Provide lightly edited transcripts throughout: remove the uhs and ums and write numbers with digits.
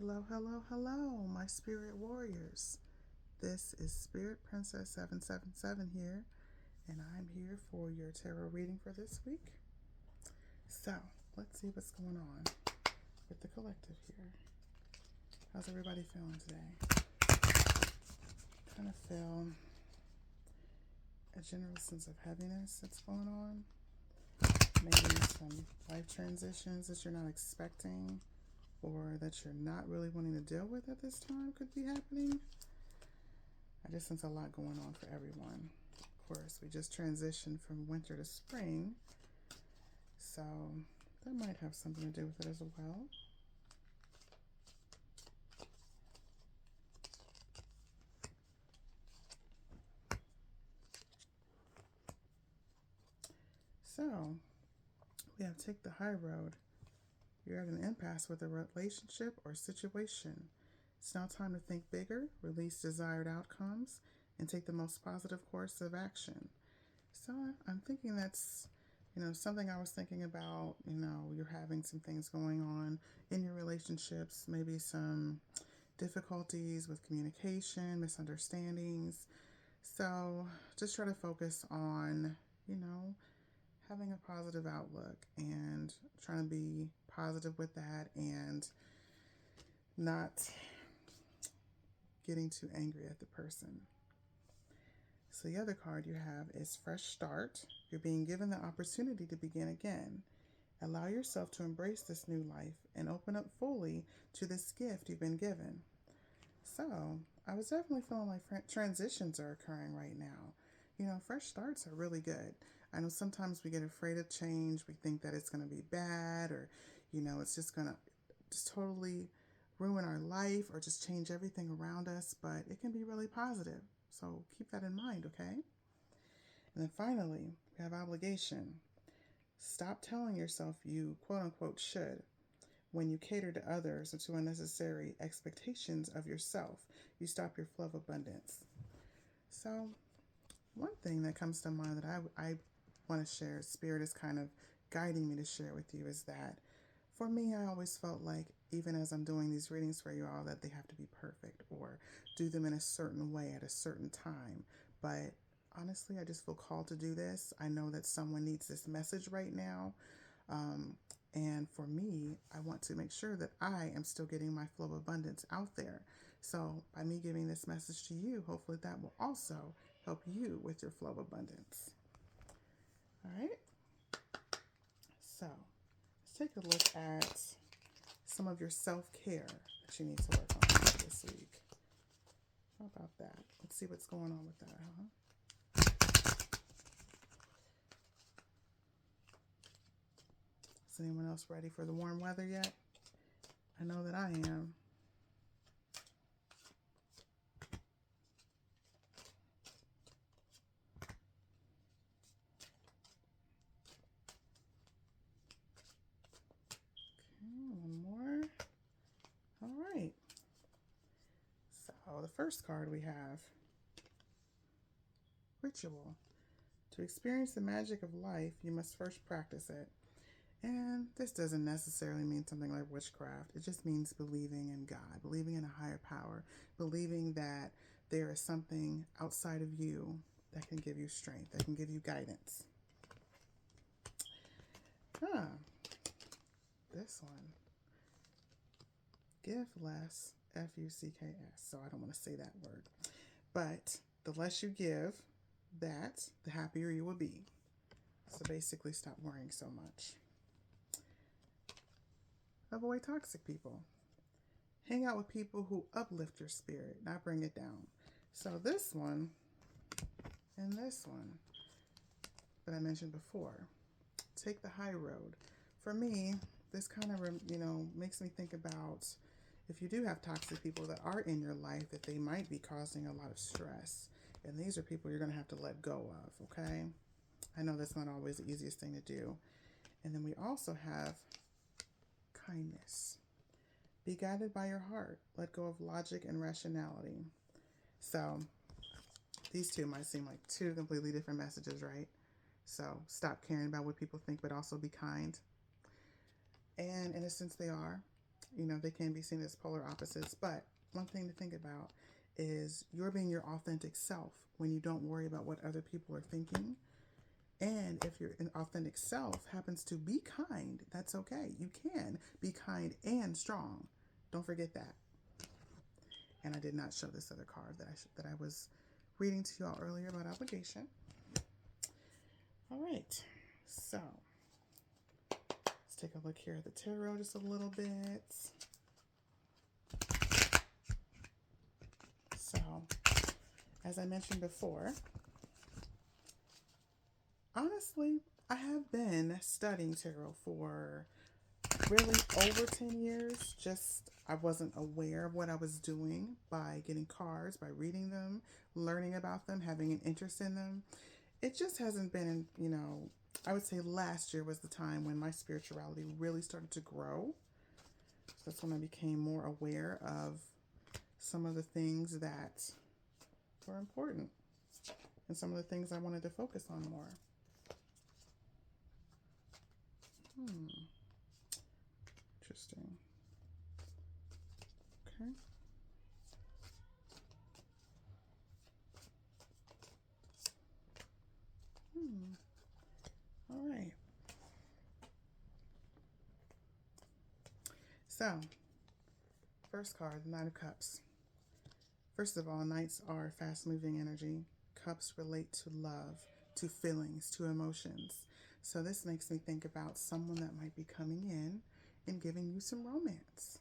Hello, hello, hello, my spirit warriors. This is Spirit Princess 777 here, and I'm here for your tarot reading for this week. So, let's see what's going on with the collective here. How's everybody feeling today? Kind of feel a general sense of heaviness that's going on. Maybe some life transitions that you're not expecting or that you're not really wanting to deal with at this time could be happening. I just sense a lot going on for everyone. Of course, we just transitioned from winter to spring, so that might have something to do with it as well. So, we have take the high road. You're at an impasse with a relationship or situation. It's now time to think bigger, release desired outcomes, and take the most positive course of action. So I'm thinking that's, something I was thinking about. You're having some things going on in your relationships, maybe some difficulties with communication, misunderstandings. So just try to focus on, you know, having a positive outlook and trying to be positive with that and not getting too angry at the person. So the other card you have is Fresh Start. You're being given the opportunity to begin again. Allow yourself to embrace this new life and open up fully to this gift you've been given. So I was definitely feeling like transitions are occurring right now. Fresh starts are really good. I know sometimes we get afraid of change. We think that it's going to be bad or, it's just going to just totally ruin our life or just change everything around us, but it can be really positive. So keep that in mind, okay? And then finally, we have obligation. Stop telling yourself you quote unquote should. When you cater to others or to unnecessary expectations of yourself, you stop your flow of abundance. So, one thing that comes to mind that I want to share, Spirit is kind of guiding me to share with you, is that for me, I always felt like, even as I'm doing these readings for you all, that they have to be perfect or do them in a certain way at a certain time. But honestly, I just feel called to do this. I know that someone needs this message right now. Um, and for me, I want to make sure that I am still getting my flow of abundance out there. So, by me giving this message to you, hopefully that will also help you with your flow of abundance. All right? So, let's take a look at some of your self care that you need to work on this week. How about that? Let's see what's going on with that, huh? Is anyone else ready for the warm weather yet? I know that I am. Okay, one more. All right. So, the first card we have Ritual. To experience the magic of life, you must first practice it. And this doesn't necessarily mean something like witchcraft. It just means believing in God, believing in a higher power, believing that there is something outside of you that can give you strength, that can give you guidance. This one. Give less, Fucks. So I don't want to say that word. But the less you give, the happier you will be. So basically, stop worrying so much. Avoid toxic people. Hang out with people who uplift your spirit, not bring it down. So this one and this one that I mentioned before, take the high road. For me, this kind of makes me think about if you do have toxic people that are in your life, that they might be causing a lot of stress, and these are people you're going to have to let go of. Okay, I know that's not always the easiest thing to do. And then we also have kindness. Be guided by your heart. Let go of logic and rationality. So these two might seem like two completely different messages, right? So stop caring about what people think, but also be kind. And in a sense, they are. You know, they can be seen as polar opposites, but one thing to think about is you're being your authentic self when you don't worry about what other people are thinking. And if your authentic self happens to be kind, that's okay. You can be kind and strong. Don't forget that. And I did not show this other card that I was reading to you all earlier about obligation. All right, so let's take a look here at the tarot just a little bit. So, as I mentioned before, honestly, I have been studying tarot for really over 10 years. Just I wasn't aware of what I was doing by getting cards, by reading them, learning about them, having an interest in them. It just hasn't been, I would say last year was the time when my spirituality really started to grow. So that's when I became more aware of some of the things that were important and some of the things I wanted to focus on more. Interesting. Okay. All right. So, first card, the Knight of Cups. First of all, Knights are fast-moving energy. Cups relate to love, to feelings, to emotions. So this makes me think about someone that might be coming in and giving you some romance.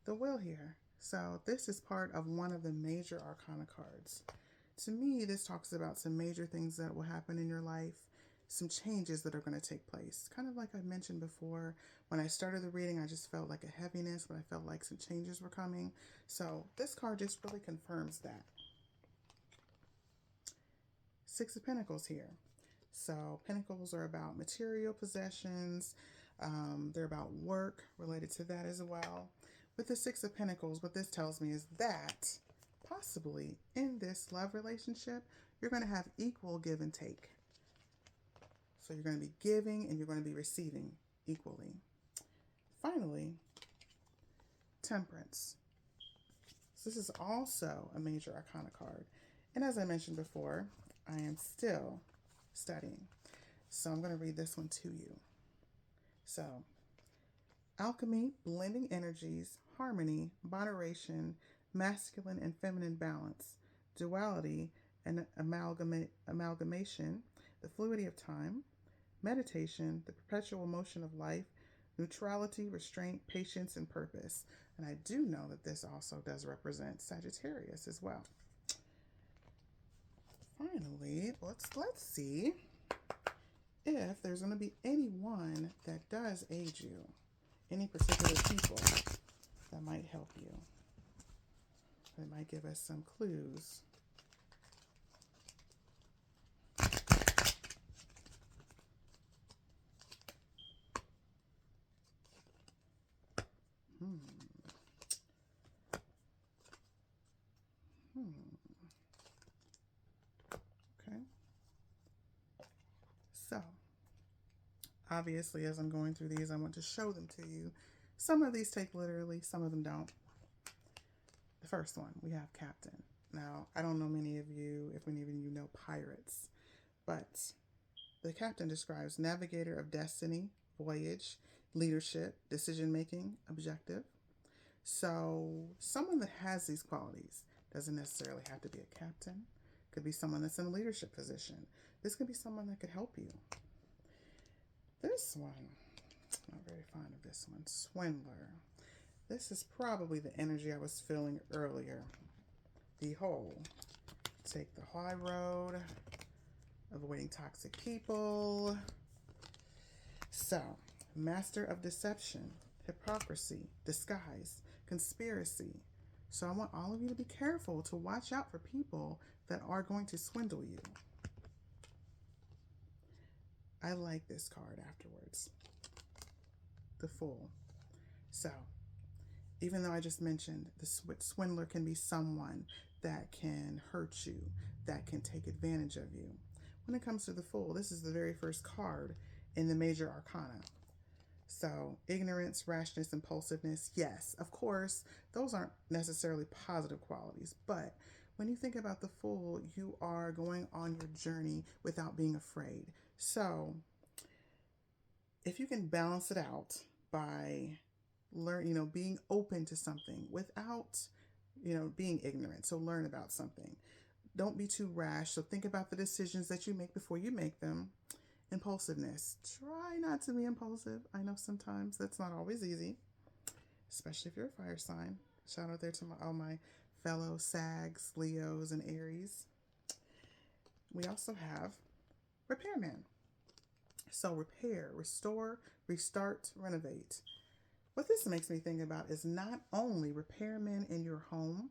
The Wheel here. So this is part of one of the major arcana cards. To me, this talks about some major things that will happen in your life, some changes that are going to take place. Kind of like I mentioned before, when I started the reading, I just felt like a heaviness, but I felt like some changes were coming. So this card just really confirms that. Six of Pentacles here. So Pentacles are about material possessions. They're about work related to that as well. With the Six of Pentacles, what this tells me is that possibly in this love relationship, you're going to have equal give and take. So you're going to be giving and you're going to be receiving equally. Finally, Temperance. So this is also a major arcana card. And as I mentioned before, I am still studying. So I'm going to read this one to you. So, alchemy, blending energies, harmony, moderation, masculine and feminine balance, duality and amalgamation, the fluidity of time, meditation, the perpetual motion of life, neutrality, restraint, patience, and purpose. And I do know that this also does represent Sagittarius as well. Finally, let's see if there's going to be anyone that does aid you, any particular people that might help you. That might give us some clues. Okay. So, obviously, as I'm going through these, I want to show them to you. Some of these take literally, some of them don't. The first one, we have Captain. Now, I don't know many of you, if any of you know pirates, but the Captain describes navigator of destiny, voyage, leadership, decision-making, objective. So someone that has these qualities doesn't necessarily have to be a captain. Could be someone that's in a leadership position. This could be someone that could help you. This one, I'm not very fond of this one. Swindler. This is probably the energy I was feeling earlier. The whole, take the high road, avoiding toxic people. So, master of deception, hypocrisy, disguise, conspiracy. So I want all of you to be careful to watch out for people that are going to swindle you. I like this card afterwards. The Fool. So, even though I just mentioned the swindler can be someone that can hurt you, that can take advantage of you. When it comes to the Fool, this is the very first card in the major arcana. So, ignorance, rashness, impulsiveness, yes, of course, those aren't necessarily positive qualities. But when you think about the Fool, you are going on your journey without being afraid. So, if you can balance it out by being open to something without, being ignorant. So, learn about something. Don't be too rash. So, think about the decisions that you make before you make them. Impulsiveness. Try not to be impulsive. I know sometimes that's not always easy, especially if you're a fire sign. Shout out there to all my fellow Sags, Leos, and Aries. We also have repairman. So repair, restore, restart, renovate. What this makes me think about is not only repairmen in your home,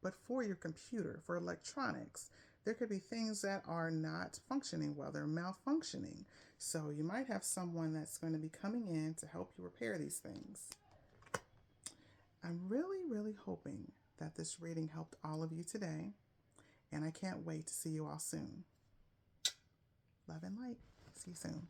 but for your computer, for electronics. There could be things that are not functioning well, they're malfunctioning. So you might have someone that's going to be coming in to help you repair these things. I'm really, really hoping that this reading helped all of you today, and I can't wait to see you all soon. Love and light. See you soon.